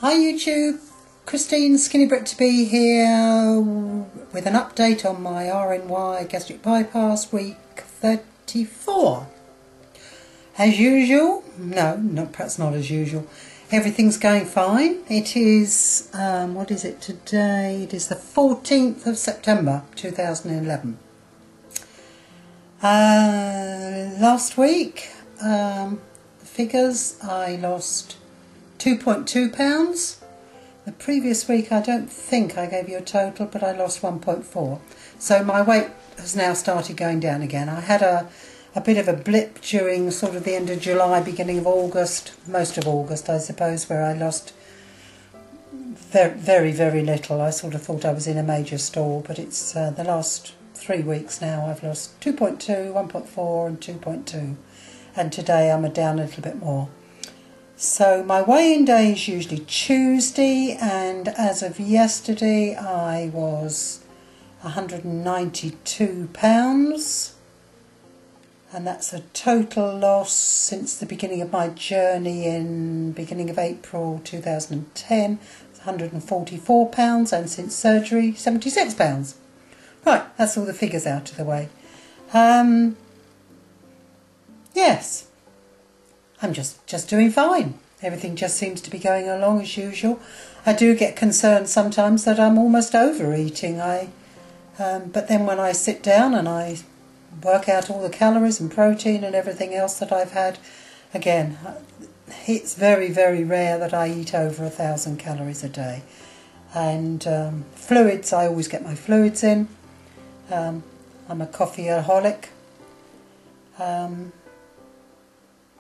Hi YouTube, Christine Skinny Brit to be here with an update on my RNY gastric bypass week 34. As usual, perhaps not as usual, everything's going fine. It is, what is it today? It is the 14th of September 2011. Last week, the figures, I lost 2.2 pounds. The previous week I don't think I gave you a total, but I lost 1.4. So my weight has now started going down again. I had a bit of a blip during sort of the end of July, beginning of August, most of August I suppose, where I lost very, very little. I sort of thought I was in a major store, but it's the last 3 weeks now I've lost 2.2, 1.4 and 2.2. And today I'm down a little bit more. So my weigh-in day is usually Tuesday, and as of yesterday I was 192 pounds, and that's a total loss since the beginning of my journey in beginning of April 2010, 144 pounds, and since surgery 76 pounds. Right, that's all the figures out of the way. Yes. I'm just doing fine. Everything just seems to be going along as usual. I do get concerned sometimes that I'm almost overeating. But then when I sit down and I work out all the calories and protein and everything else that I've had, again, it's very, very rare that I eat over 1,000 calories a day. And fluids, I always get my fluids in. I'm a coffeeaholic.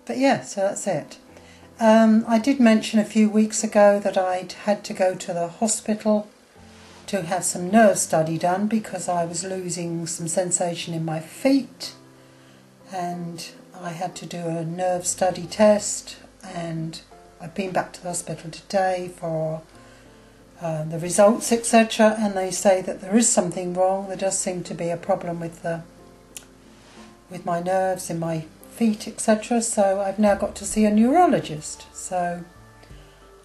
But yeah, so that's it. I did mention a few weeks ago that I'd had to go to the hospital to have some nerve study done because I was losing some sensation in my feet, and I had to do a nerve study test, and I've been back to the hospital today for the results, etc., and they say that there is something wrong. There does seem to be a problem with my nerves in my feet, etc. So I've now got to see a neurologist. So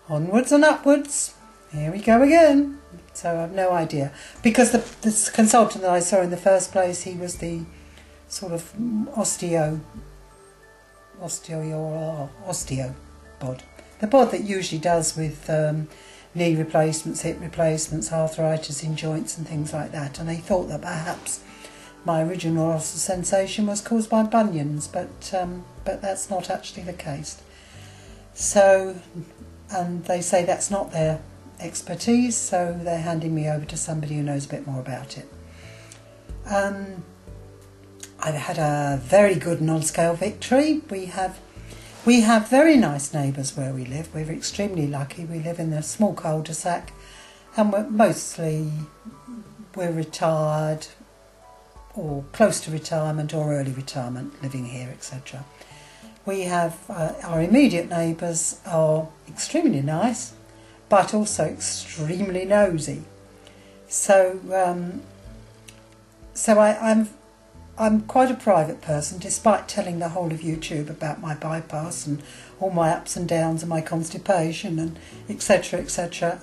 onwards and upwards, here we go again. So I've no idea, because this consultant that I saw in the first place, he was the sort of osteo bod, the bod that usually does with knee replacements, hip replacements, arthritis in joints and things like that, and they thought that perhaps my original sensation was caused by bunions, but that's not actually the case. So, and they say that's not their expertise, so they're handing me over to somebody who knows a bit more about it. I've had a very good non-scale victory. We have very nice neighbours where we live. We're extremely lucky. We live in a small cul-de-sac, and we're retired, or close to retirement or early retirement, living here, etc. We have our immediate neighbours are extremely nice, but also extremely nosy. So I'm quite a private person, despite telling the whole of YouTube about my bypass and all my ups and downs and my constipation and etc., etc.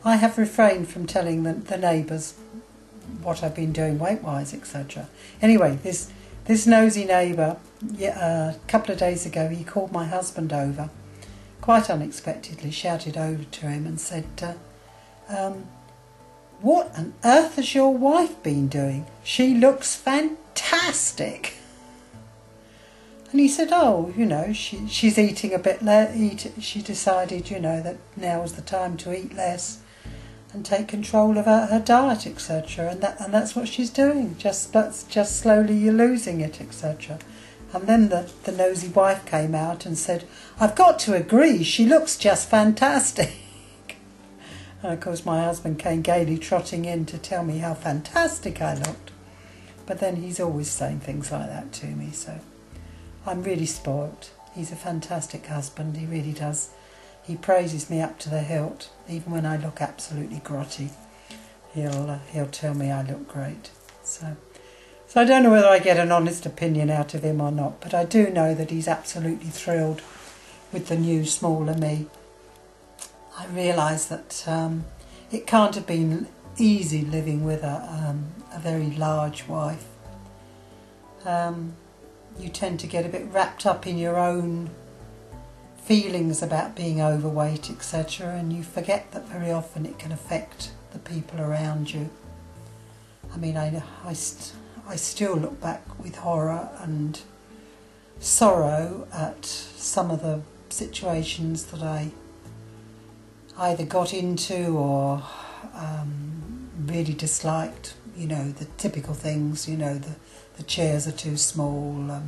I have refrained from telling the neighbours what I've been doing weight-wise, etc. Anyway, this nosy neighbour, a couple of days ago, he called my husband over, quite unexpectedly, shouted over to him and said, what on earth has your wife been doing? She looks fantastic. And he said, oh, she's eating a bit less. She decided, that now was the time to eat less and take control of her diet, etc. And that's what she's doing. Just slowly you're losing it, etc. And then the nosy wife came out and said, I've got to agree, she looks just fantastic. And of course my husband came gaily trotting in to tell me how fantastic I looked. But then he's always saying things like that to me, so I'm really spoilt. He's a fantastic husband, he really does. He praises me up to the hilt, even when I look absolutely grotty. He'll tell me I look great. So I don't know whether I get an honest opinion out of him or not, but I do know that he's absolutely thrilled with the new smaller me. I realised that it can't have been easy living with a very large wife. You tend to get a bit wrapped up in your own feelings about being overweight, etc., and you forget that very often it can affect the people around you. I mean, I still look back with horror and sorrow at some of the situations that I either got into or really disliked. You know, the typical things, you know, the chairs are too small,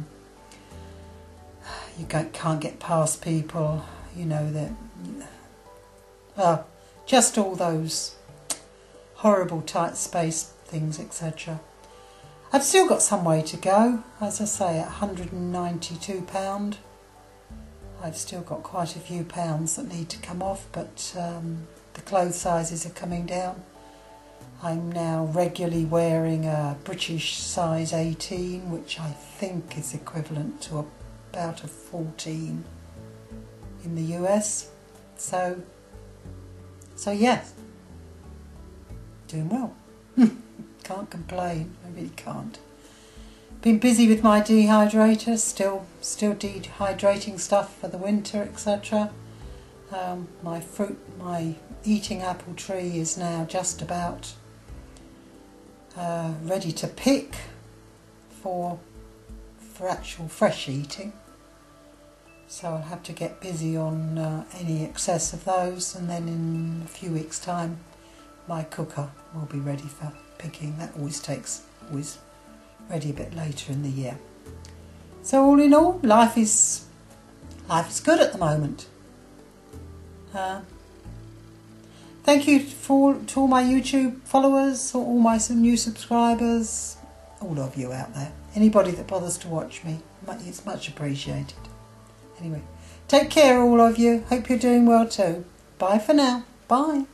you can't get past people, you know, just all those horrible tight space things, etc. I've still got some way to go, as I say, at £192. I've still got quite a few pounds that need to come off, but the clothes sizes are coming down. I'm now regularly wearing a British size 18, which I think is equivalent to about a 14 in the US. So yes, doing well. Can't complain, I really can't. Been busy with my dehydrator, still dehydrating stuff for the winter, etc. My eating apple tree is now just about ready to pick for actual fresh eating. So I'll have to get busy on any excess of those, and then in a few weeks' time my cooker will be ready for picking. That always ready a bit later in the year. So all in all, life is good at the moment. Thank you to all my YouTube followers, all my new subscribers, all of you out there. Anybody that bothers to watch me, it's much appreciated. Anyway, take care all of you. Hope you're doing well too. Bye for now. Bye.